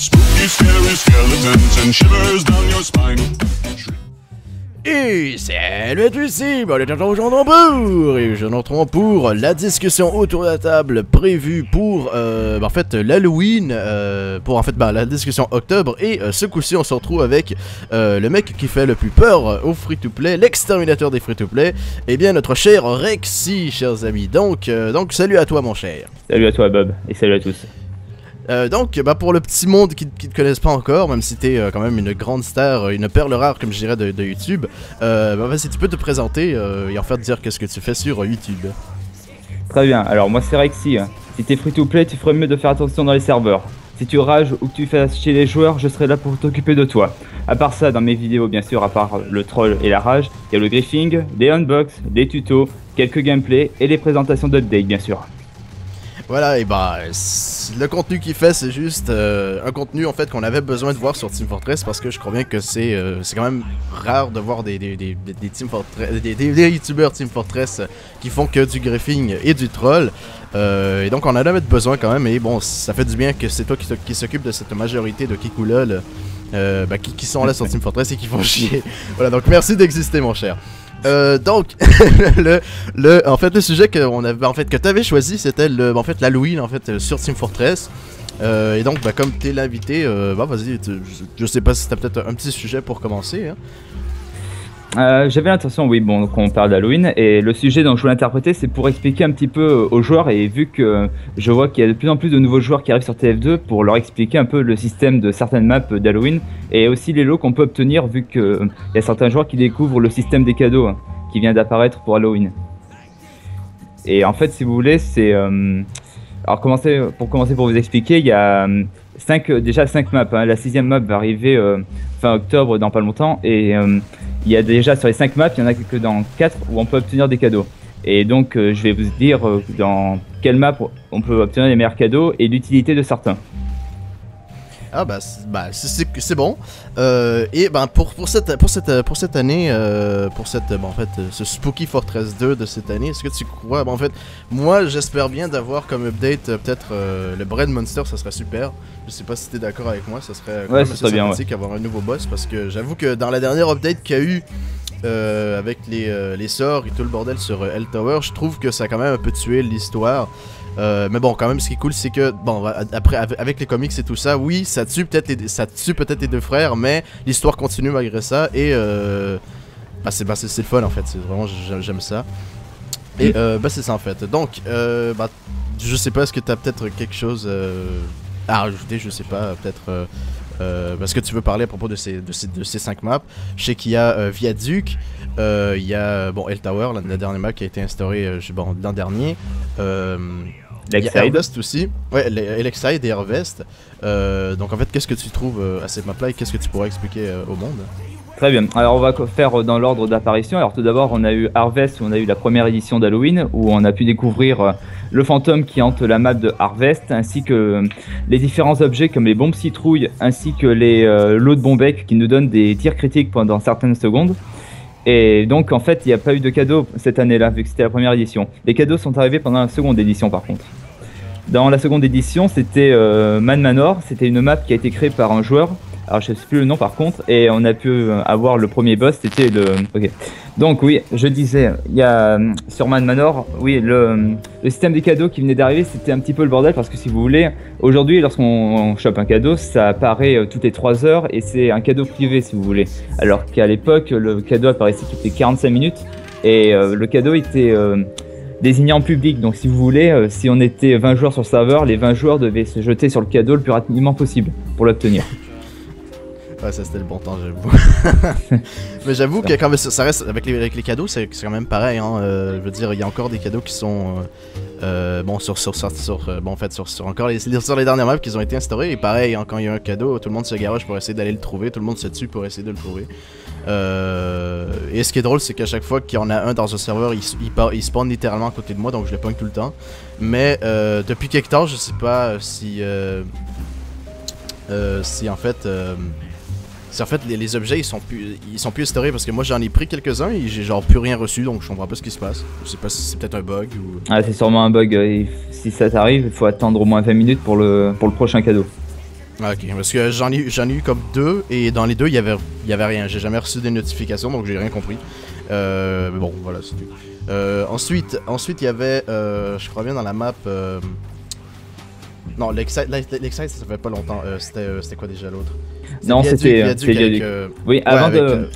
Spooky, scary skeletons and shivers down your spine. Et salut à tous ici, on est aujourd'hui pour la discussion autour de la table prévue pour en fait l'Halloween, pour en fait la discussion octobre, et ce coup-ci on se retrouve avec le mec qui fait le plus peur au free-to-play, l'exterminateur des free-to-play, et bien notre cher Rexy, chers amis. Donc salut à toi mon cher. Salut à toi Bob, et salut à tous. Donc, pour le petit monde qui te connaissent pas encore, même si t'es quand même une grande star, une perle rare comme je dirais de YouTube, vas-y, tu peux te présenter et en fait dire qu'est-ce que tu fais sur YouTube. Très bien, alors moi c'est Rexy. Si t'es free to play, tu ferais mieux de faire attention dans les serveurs. Si tu rages ou que tu fais chez les joueurs, je serai là pour t'occuper de toi. À part ça, dans mes vidéos bien sûr, à part le troll et la rage, il y a le griefing, des unbox, des tutos, quelques gameplays et les présentations d'update bien sûr. Voilà, et le contenu qu'il fait, c'est juste un contenu en fait qu'on avait besoin de voir sur Team Fortress, parce que je crois bien que c'est quand même rare de voir des Team Fortress, des youtubeurs Team Fortress qui font que du griefing et du troll. Et donc on en avait besoin quand même, et bon, ça fait du bien que c'est toi qui s'occupe de cette majorité de Kikoulol qui sont là sur Team Fortress et qui font chier. Voilà, donc merci d'exister mon cher. Donc en fait le sujet que t'avais choisi, c'était l'Halloween en fait sur Team Fortress, et donc comme t'es l'invité, vas-y, je sais pas si t'as peut-être un petit sujet pour commencer, hein. J'avais l'intention, oui, bon, qu'on parle d'Halloween, et le sujet dont je voulais interpréter, c'est pour expliquer un petit peu aux joueurs, et vu que je vois qu'il y a de plus en plus de nouveaux joueurs qui arrivent sur TF2, pour leur expliquer un peu le système de certaines maps d'Halloween, et aussi les lots qu'on peut obtenir, vu qu'il y a certains joueurs qui découvrent le système des cadeaux qui vient d'apparaître pour Halloween. Et en fait, si vous voulez, c'est... alors pour vous expliquer, il y a déjà 5 maps, hein. La 6ème map va arriver fin octobre, dans pas longtemps, et... il y a déjà sur les 5 maps, il y en a que dans 4 où on peut obtenir des cadeaux. Et donc je vais vous dire dans quelle map on peut obtenir les meilleurs cadeaux et l'utilité de certains. Ah c'est bon. Et pour cette année, ce Spooky Fortress 2 de cette année, est-ce que tu crois, en fait, moi j'espère bien d'avoir comme update peut-être le Bread Monster, ça serait super. Je sais pas si t'es d'accord avec moi, ça serait quand même assez sympathique d'avoir un nouveau boss, parce que j'avoue que dans la dernière update qu'il y a eu avec les sorts et tout le bordel sur L-Tower, je trouve que ça a quand même un peu tué l'histoire. Mais bon, quand même, ce qui est cool, c'est que, bon, après, avec les comics et tout ça, oui, ça tue peut-être les deux frères, mais l'histoire continue malgré ça, et c'est le fun en fait, c'est vraiment, j'aime ça. Et c'est ça en fait. Donc, je sais pas, est-ce que t'as peut-être quelque chose à rajouter, je sais pas, peut-être parce que tu veux parler à propos de ces 5 maps. Je sais qu'il y a Viaduc, il y a L-Tower, la dernière map qui a été instaurée l'an dernier. Il y a Harvest aussi, ouais, Elexide et Harvest. Donc en fait, qu'est-ce que tu trouves à cette map-là et qu'est-ce que tu pourrais expliquer au monde? Très bien, alors on va faire dans l'ordre d'apparition. Alors tout d'abord, on a eu Harvest, où on a eu la première édition d'Halloween, où on a pu découvrir le fantôme qui hante la map de Harvest, ainsi que les différents objets comme les bombes citrouilles, ainsi que les lots de bombecs qui nous donnent des tirs critiques pendant certaines secondes. Et donc en fait il n'y a pas eu de cadeaux cette année-là, vu que c'était la première édition. Les cadeaux sont arrivés pendant la seconde édition par contre. Dans la seconde édition, c'était Man Manor, c'était une map qui a été créée par un joueur. Alors je sais plus le nom par contre, et on a pu avoir le premier boss, c'était le... Ok. Donc oui, je disais, il y a sur Man Manor, oui, le système des cadeaux qui venait d'arriver, c'était un petit peu le bordel, parce que si vous voulez, aujourd'hui lorsqu'on chope un cadeau, ça apparaît toutes les 3 heures, et c'est un cadeau privé si vous voulez. Alors qu'à l'époque, le cadeau apparaissait toutes les 45 minutes, et le cadeau était... désigné en public, donc si vous voulez, si on était 20 joueurs sur le serveur, les 20 joueurs devaient se jeter sur le cadeau le plus rapidement possible pour l'obtenir. Ouais, ça c'était le bon temps, j'avoue. Mais j'avoue que quand même, ça reste avec les cadeaux, c'est quand même pareil, hein. Je veux dire, il y a encore des cadeaux qui sont sur encore sur les dernières maps qui ont été instaurées, et pareil, hein, quand il y a un cadeau, tout le monde se garoche pour essayer d'aller le trouver, tout le monde se tue pour essayer de le trouver. Et ce qui est drôle, c'est qu'à chaque fois qu'il y en a un dans un serveur, il spawn littéralement à côté de moi, donc je le pogne tout le temps. Mais depuis quelque temps, je sais pas si en fait les objets ils sont plus instaurés, parce que moi j'en ai pris quelques-uns et j'ai genre plus rien reçu, donc je comprends pas ce qui se passe. Je sais pas si c'est peut-être un bug ou... Ah, c'est sûrement un bug, si ça t'arrive il faut attendre au moins 20 minutes pour le prochain cadeau. Ah, ok, parce que j'en ai eu comme 2, et dans les deux, il y avait rien. J'ai jamais reçu des notifications, donc j'ai rien compris. Mais bon, voilà, c'est tout. Ensuite, il y avait, je crois bien dans la map... Non, l'Excite, ça fait pas longtemps. C'était quoi déjà l'autre? Non, c'était Viaduc. Oui,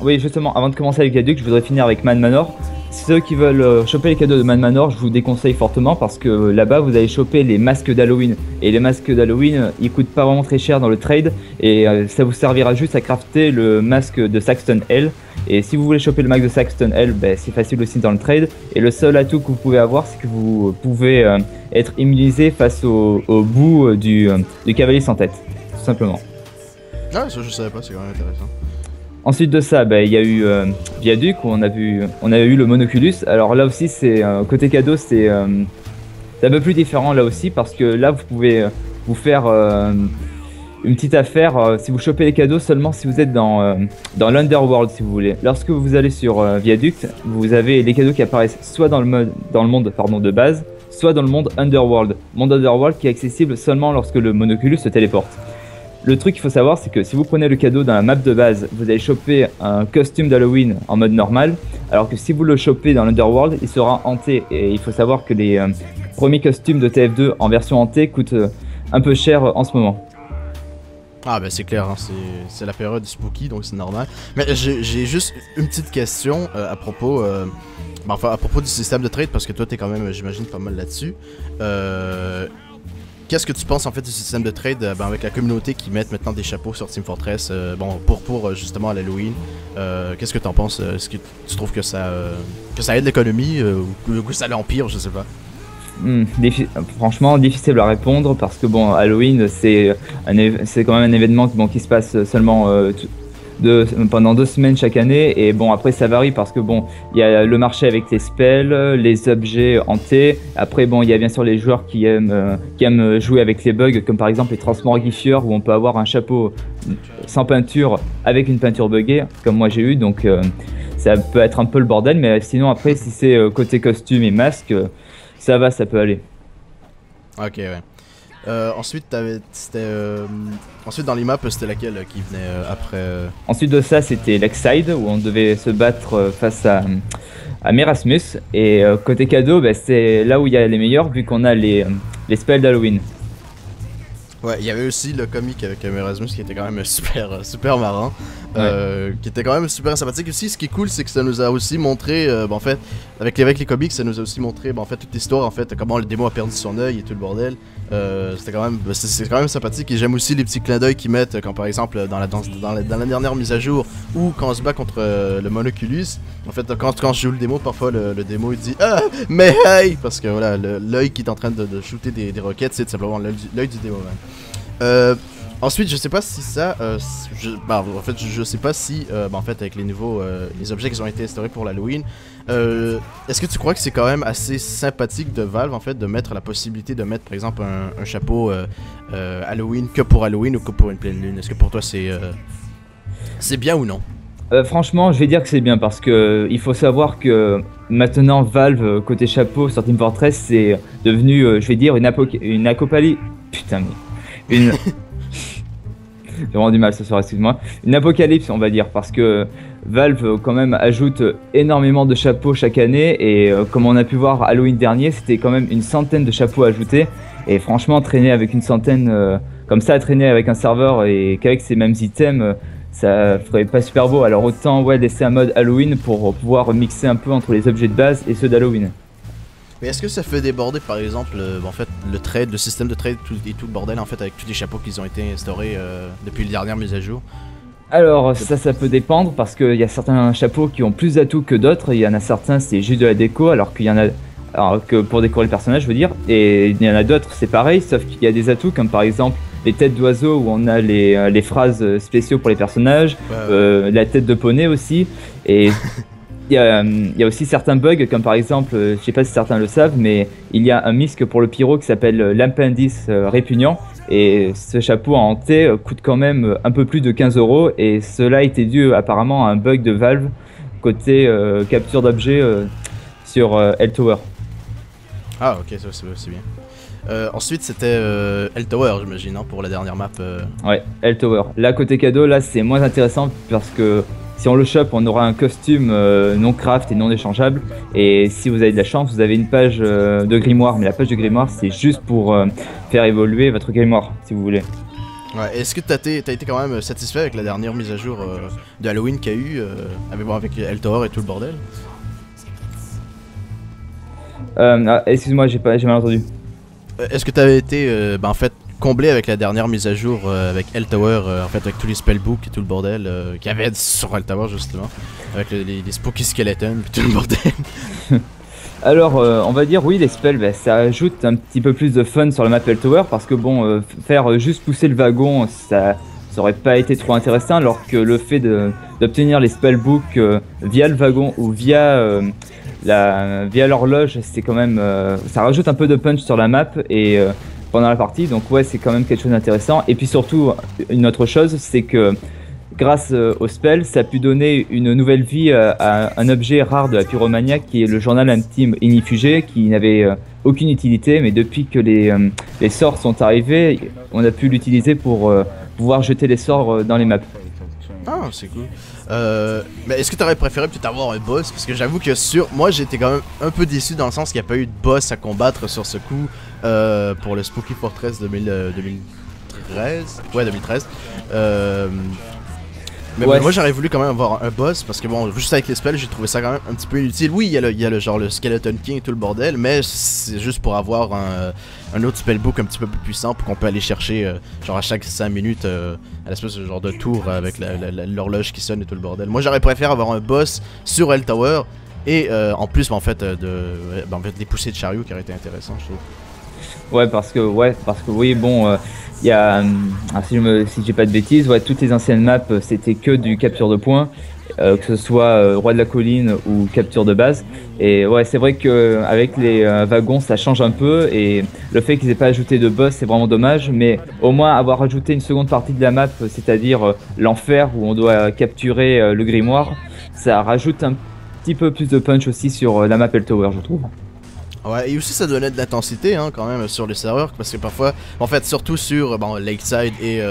ouais, justement, avant de commencer avec Viaduc, je voudrais finir avec Man Manor. Ceux qui veulent choper les cadeaux de Man Manor, je vous déconseille fortement parce que là-bas vous allez choper les masques d'Halloween. Et les masques d'Halloween, ils coûtent pas vraiment très cher dans le trade. Et ça vous servira juste à crafter le masque de Saxton Hell. Et si vous voulez choper le masque de Saxton Hell, ben, c'est facile aussi dans le trade. Et le seul atout que vous pouvez avoir, c'est que vous pouvez être immunisé face au bout du cavalier sans tête, tout simplement. Ah, ça je savais pas, c'est quand même intéressant. Ensuite de ça, il y a eu Viaduc où on a eu le Monoculus. Alors là aussi, c'est côté cadeau, c'est un peu plus différent là aussi parce que là vous pouvez vous faire une petite affaire si vous chopez les cadeaux seulement si vous êtes dans l'Underworld si vous voulez. Lorsque vous allez sur Viaduc, vous avez les cadeaux qui apparaissent soit dans le monde de base, soit dans le monde Underworld. Monde Underworld qui est accessible seulement lorsque le Monoculus se téléporte. Le truc qu'il faut savoir, c'est que si vous prenez le cadeau dans la map de base, vous allez choper un costume d'Halloween en mode normal, alors que si vous le chopez dans l'Underworld, il sera hanté. Et il faut savoir que les premiers costumes de TF2 en version hantée coûtent un peu cher en ce moment. Ah ben c'est clair, hein, c'est la période spooky, donc c'est normal. Mais j'ai juste une petite question à propos... à propos du système de trade, parce que toi t'es quand même, j'imagine, pas mal là-dessus. Qu'est-ce que tu penses en fait du système de trade avec la communauté qui mettent maintenant des chapeaux sur Team Fortress pour justement à l'Halloween? Qu'est-ce que t'en penses? Est-ce que tu trouves que ça aide l'économie ou que ça l'empire? Je sais pas. Franchement, difficile à répondre parce que bon, Halloween c'est quand même un événement qui se passe seulement pendant 2 semaines chaque année et bon après ça varie parce que bon il y a le marché avec les spells, les objets hantés, après bon il y a bien sûr les joueurs qui aiment jouer avec les bugs comme par exemple les transmorgifieurs où on peut avoir un chapeau sans peinture avec une peinture buggée comme moi j'ai eu donc ça peut être un peu le bordel mais sinon après si c'est côté costume et masque ça va, ça peut aller. Ok ouais. Ensuite, ensuite dans les maps, c'était laquelle qui venait après Ensuite de ça, c'était l'Exide où on devait se battre face à Merasmus. Et côté cadeau, c'est là où il y a les meilleurs vu qu'on a les spells d'Halloween. Ouais, il y avait aussi le comic avec Merasmus qui était quand même super marrant, qui était quand même super sympathique aussi. Ce qui est cool, c'est que ça nous a aussi montré, en fait, avec les comics, ça nous a aussi montré, en fait, toute l'histoire, en fait, comment le démo a perdu son œil et tout le bordel. C'est quand même sympathique et j'aime aussi les petits clins d'œil qu'ils mettent, quand par exemple dans la dernière mise à jour ou quand on se bat contre le Monoculus. En fait, quand je joue le démo, parfois le démo il dit ah mais hey parce que voilà l'œil qui est en train de shooter des roquettes, c'est tout simplement l'œil du démo. Ensuite, je sais pas si ça, en fait, je sais pas si, en fait, avec les nouveaux, les objets qui ont été instaurés pour l'Halloween, est-ce que tu crois que c'est quand même assez sympathique de Valve, en fait, de mettre la possibilité de mettre, par exemple, un chapeau Halloween que pour Halloween ou que pour une pleine lune? Est-ce que pour toi c'est bien ou non? Franchement, je vais dire que c'est bien parce que il faut savoir que maintenant Valve côté chapeau sur Team Fortress c'est devenu, je vais dire une apocalypse. Putain mais une. J'ai vraiment du mal ce soir, excuse-moi. Une apocalypse, on va dire, parce que Valve quand même ajoute énormément de chapeaux chaque année et comme on a pu voir Halloween dernier, c'était quand même une centaine de chapeaux ajoutés et franchement traîner avec une centaine comme ça, traîner avec un serveur et qu'avec ces mêmes items, ça ferait pas super beau. Alors autant laisser un mode Halloween pour pouvoir mixer un peu entre les objets de base et ceux d'Halloween. Mais est-ce que ça fait déborder par exemple en fait le trade, le système de trade et tout le bordel en fait avec tous les chapeaux qui ont été instaurés depuis les dernières mises à jour? Alors ça peut dépendre parce qu'il y a certains chapeaux qui ont plus d'atouts que d'autres, il y en a certains c'est juste de la déco alors qu'il y en a que pour décorer le personnage je veux dire, et il y en a d'autres c'est pareil sauf qu'il y a des atouts comme par exemple les têtes d'oiseaux où on a les phrases spéciaux pour les personnages, la tête de poney aussi et... Il y a aussi certains bugs, comme par exemple, je sais pas si certains le savent, mais il y a un misc pour le pyro qui s'appelle l'appendice répugnant. Et ce chapeau en hanté coûte quand même un peu plus de 15 €. Et cela était dû apparemment à un bug de Valve côté capture d'objets sur Helltower. Ah ok, ça c'est bien. Ensuite, c'était Hell Tower, j'imagine, hein, pour la dernière map. Ouais, Hell Tower. Là, côté cadeau, là, c'est moins intéressant parce que si on le chope, on aura un costume non craft et non échangeable. Et si vous avez de la chance, vous avez une page de grimoire. Mais la page de grimoire, c'est juste pour faire évoluer votre grimoire, si vous voulez. Ouais, est-ce que t'as été quand même satisfait avec la dernière mise à jour de Halloween qu'il y a eu avec Hell Tower et tout le bordel? Excuse-moi, j'ai mal entendu. Est-ce que t'avais été en fait comblé avec la dernière mise à jour avec Hell Tower, en fait avec tous les spellbooks et tout le bordel qu'il y avait sur Hell Tower justement, avec les spooky skeletons et tout le bordel? Alors, on va dire oui, les spells, bah, ça ajoute un petit peu plus de fun sur la map Hell Tower parce que bon, faire juste pousser le wagon, ça aurait pas été trop intéressant, alors que le fait d'obtenir les spellbooks via le wagon ou via l'horloge, c'est quand même, ça rajoute un peu de punch sur la map et pendant la partie, donc ouais, c'est quand même quelque chose d'intéressant. Et puis surtout, une autre chose, c'est que grâce au spell, ça a pu donner une nouvelle vie à un objet rare de la pyromania qui est le journal intime inifugé, qui n'avait aucune utilité, mais depuis que les sorts sont arrivés, on a pu l'utiliser pour pouvoir jeter les sorts dans les maps. Ah, c'est cool. Mais est-ce que t'aurais préféré peut-être avoir un boss? Parce que j'avoue que moi j'étais quand même un peu déçu dans le sens qu'il n'y a pas eu de boss à combattre sur ce coup pour le Spooky Fortress 2013. Ouais, 2013. Mais ouais, moi j'aurais voulu quand même avoir un boss parce que bon, juste avec les spells j'ai trouvé ça quand même un petit peu inutile. Oui, il y a le genre le Skeleton King et tout le bordel, mais c'est juste pour avoir un autre spellbook un petit peu plus puissant pour qu'on peut aller chercher genre à chaque 5 minutes à l'espèce de genre de tour avec l'horloge qui sonne et tout le bordel. Moi j'aurais préféré avoir un boss sur Hell Tower et en plus en fait des poussées de chariot qui auraient été intéressant, je trouve. Ouais, parce que oui, bon, il y a, si j'ai pas de bêtises, ouais, toutes les anciennes maps, c'était que du capture de points, que ce soit Roi de la Colline ou capture de base. Et ouais, c'est vrai que avec les wagons, ça change un peu, et le fait qu'ils aient pas ajouté de boss, c'est vraiment dommage. Mais au moins avoir ajouté une seconde partie de la map, c'est-à-dire l'enfer où on doit capturer le grimoire, ça rajoute un petit peu plus de punch aussi sur la map Hell Tower, je trouve. Ouais, et aussi ça donnait de l'intensité hein, quand même sur les serveurs, parce que parfois, en fait, surtout sur Lakeside et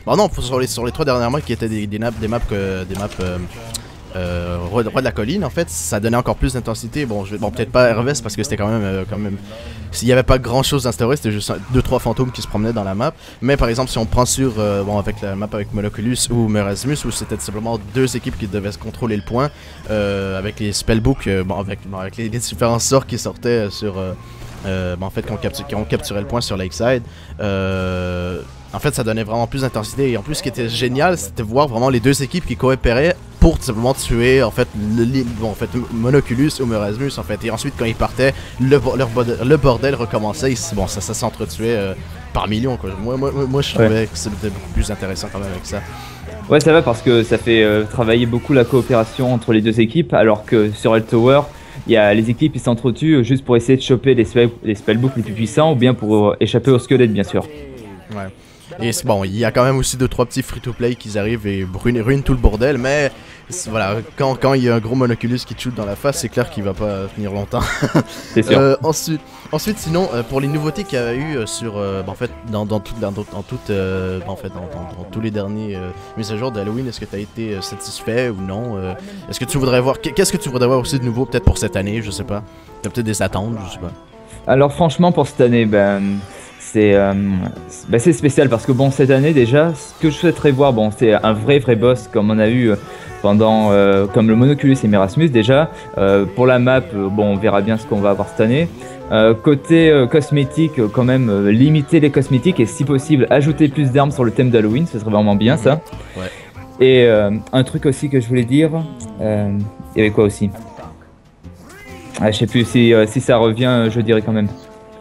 non, sur les 3 dernières maps qui étaient des maps Roi de la Colline, en fait, ça donnait encore plus d'intensité. Bon, peut-être pas Harvest parce que c'était quand même s'il y avait pas grand chose d'instauré, c'était juste 2-3 fantômes qui se promenaient dans la map. Mais par exemple, si on prend sur avec la map avec Monoculus ou Merasmus, où c'était simplement 2 équipes qui devaient se contrôler le point, avec les spellbooks, avec les différents sorts qui sortaient sur en fait quand on capturait le point sur Lakeside. En fait, ça donnait vraiment plus d'intensité. Et en plus, ce qui était génial, c'était de voir vraiment les 2 équipes qui coopéraient pour simplement tuer en fait Monoculus ou Merasmus en fait. Et ensuite, quand ils partaient, le bordel recommençait. Ça s'entretuait par millions quoi. Moi je trouvais que c'était beaucoup plus intéressant quand même avec ça. Ouais, ça va parce que ça fait travailler beaucoup la coopération entre les 2 équipes, alors que sur Hell Tower, il y a les équipes qui s'entretuent juste pour essayer de choper les spellbooks les plus puissants ou bien pour échapper au squelette, bien sûr. Ouais. Et bon, il y a quand même aussi 2-3 petits free-to-play qui arrivent et ruinent tout le bordel, mais voilà, quand il y a un gros Monoculus qui te shoot dans la face, c'est clair qu'il va pas tenir longtemps. C'est sûr. Ensuite, sinon, pour les nouveautés qu'il y a eu sur, en fait, dans tous les derniers mises à jour d'Halloween, est-ce que tu as été satisfait ou non? Est-ce que tu voudrais voir, qu'est-ce que tu voudrais voir aussi de nouveau peut-être pour cette année, je sais pas. T'as peut-être des attentes, je sais pas. Alors franchement, pour cette année, c'est spécial parce que bon, cette année déjà, ce que je souhaiterais voir, bon, c'est un vrai boss comme on a eu pendant comme le Monoculus et Merasmus déjà. Pour la map, bon, on verra bien ce qu'on va avoir cette année. Côté cosmétique, quand même, limiter les cosmétiques et si possible ajouter plus d'armes sur le thème d'Halloween, ce serait vraiment bien ça. Ouais. Et un truc aussi que je voulais dire, il y avait quoi aussi? Je sais plus si ça revient, je dirais quand même.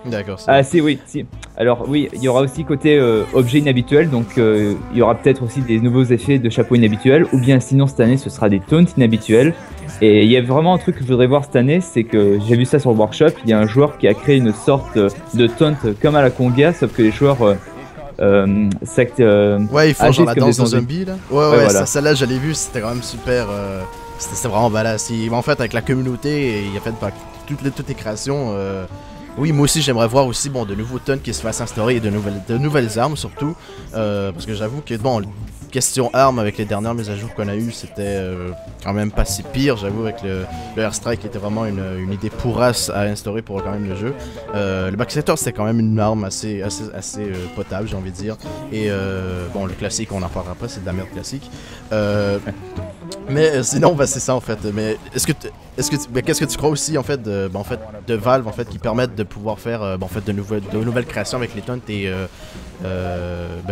D'accord. Ah si, oui, si. Alors oui, il y aura aussi côté objet inhabituel, donc il y aura peut-être aussi des nouveaux effets de chapeau inhabituels, ou bien sinon cette année ce sera des taunts inhabituels. Et il y a vraiment un truc que je voudrais voir cette année, c'est que j'ai vu ça sur le workshop, il y a un joueur qui a créé une sorte de taunt comme à la Conga, sauf que les joueurs ouais, ils font genre la danse de zombies là. Ouais, voilà. Celle-là je l'ai vu, c'était quand même super. C'était vraiment badass. En fait, avec la communauté, il a fait toutes les créations. Oui, moi aussi j'aimerais voir aussi bon de nouveaux tonnes qui se fassent instaurer et de nouvelles armes surtout parce que j'avoue que bon question armes avec les dernières mises à jour qu'on a eues c'était quand même pas si pire, j'avoue avec le airstrike qui était vraiment une idée pourrasse à instaurer pour quand même le jeu. Le backscatter c'était quand même une arme assez potable j'ai envie de dire et bon le classique on en parlera après c'est de la merde classique. Mais sinon, bah, c'est ça en fait. Mais qu'est-ce que tu crois aussi en fait de Valve en fait qui permettent de pouvoir faire en fait de nouvelles créations avec les taunts et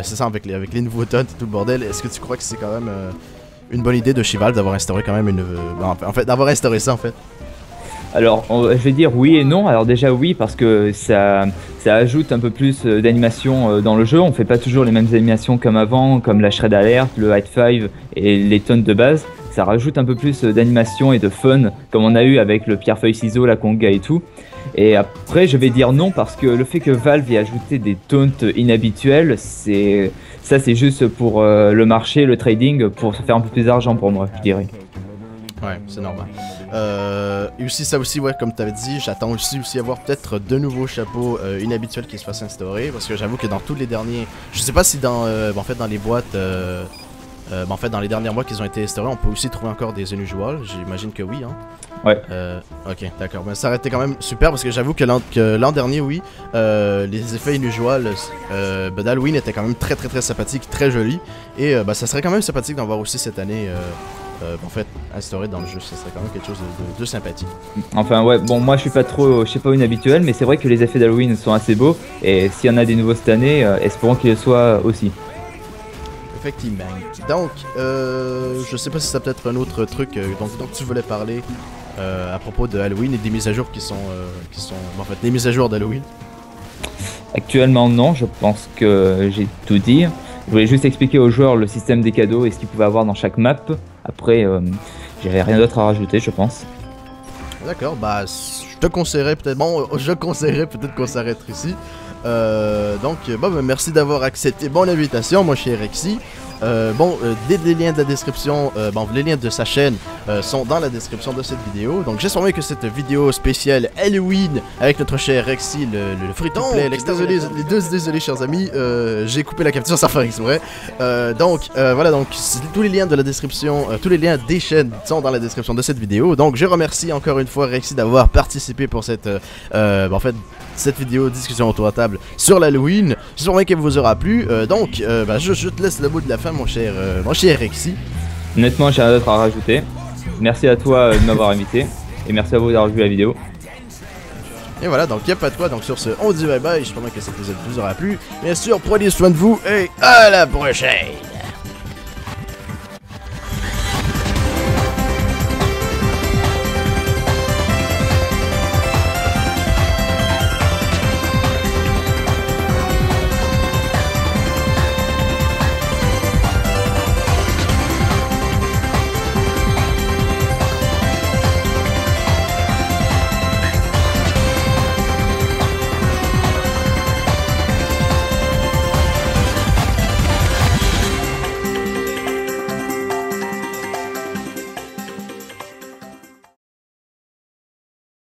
c'est ça avec les nouveaux taunts et tout le bordel. Est-ce que tu crois que c'est quand même une bonne idée de chez Valve d'avoir instauré quand même d'avoir instauré ça en fait? Alors, je vais dire oui et non. Alors déjà oui parce que ça ajoute un peu plus d'animation dans le jeu. On fait pas toujours les mêmes animations comme avant, comme la Shred Alert, le High Five et les taunts de base. Ça rajoute un peu plus d'animation et de fun comme on a eu avec le pierre-feuille-ciseau, la conga et tout. Et après je vais dire non parce que le fait que Valve ait ajouté des taunts inhabituels, c'est juste pour le marché, le trading, pour se faire un peu plus d'argent pour moi, je dirais. Ouais, c'est normal. Et aussi ça aussi, ouais, comme tu avais dit, j'attends aussi avoir peut-être de nouveaux chapeaux inhabituels qui se fassent instaurer, parce que j'avoue que dans tous les derniers, je sais pas si dans les boîtes, en fait dans les derniers mois qu'ils ont été instaurés, on peut aussi trouver encore des unusual, j'imagine que oui, hein. Ouais. Ok, d'accord, mais ça aurait été quand même super, parce que j'avoue que l'an dernier, oui, les effets unusual d'Halloween étaient quand même très sympathiques, très jolis, et ça serait quand même sympathique d'en voir aussi cette année. En fait, instauré dans le jeu, ça serait quand même quelque chose de sympathique. Enfin ouais, bon moi je suis pas inhabituel, mais c'est vrai que les effets d'Halloween sont assez beaux, et s'il y en a des nouveaux cette année, espérons qu'ils le soient aussi. Effectivement. Donc, je sais pas si c'est peut-être un autre truc dont tu voulais parler à propos de Halloween et des mises à jour qui sont en fait, des mises à jour d'Halloween. Actuellement non, je pense que j'ai tout dit. Je voulais juste expliquer aux joueurs le système des cadeaux et ce qu'ils pouvaient avoir dans chaque map. Après, j'avais rien d'autre à rajouter, je pense. D'accord, bah je conseillerais peut-être qu'on s'arrête ici. Merci d'avoir accepté mon invitation, mon cher Rexy. Les liens de la description, les liens de sa chaîne sont dans la description de cette vidéo. Donc j'espère que cette vidéo spéciale Halloween avec notre cher Rexy, le free-to-play, désolé chers amis, j'ai coupé la capture sans faire exprès. Donc tous les liens de la description, tous les liens des chaînes sont dans la description de cette vidéo. Donc je remercie encore une fois Rexy d'avoir participé pour cette vidéo discussion autour de la table sur l'Halloween. J'espère qu'elle vous aura plu. Je te laisse le mot de la fin, mon cher Rexy. Honnêtement, j'ai rien d'autre à rajouter. Merci à toi de m'avoir invité. Et merci à vous d'avoir vu la vidéo. Et voilà, donc y'a pas de quoi. Donc sur ce, on dit bye bye. J'espère que cet épisode vous aura plu. Bien sûr, prenez soin de vous et à la prochaine.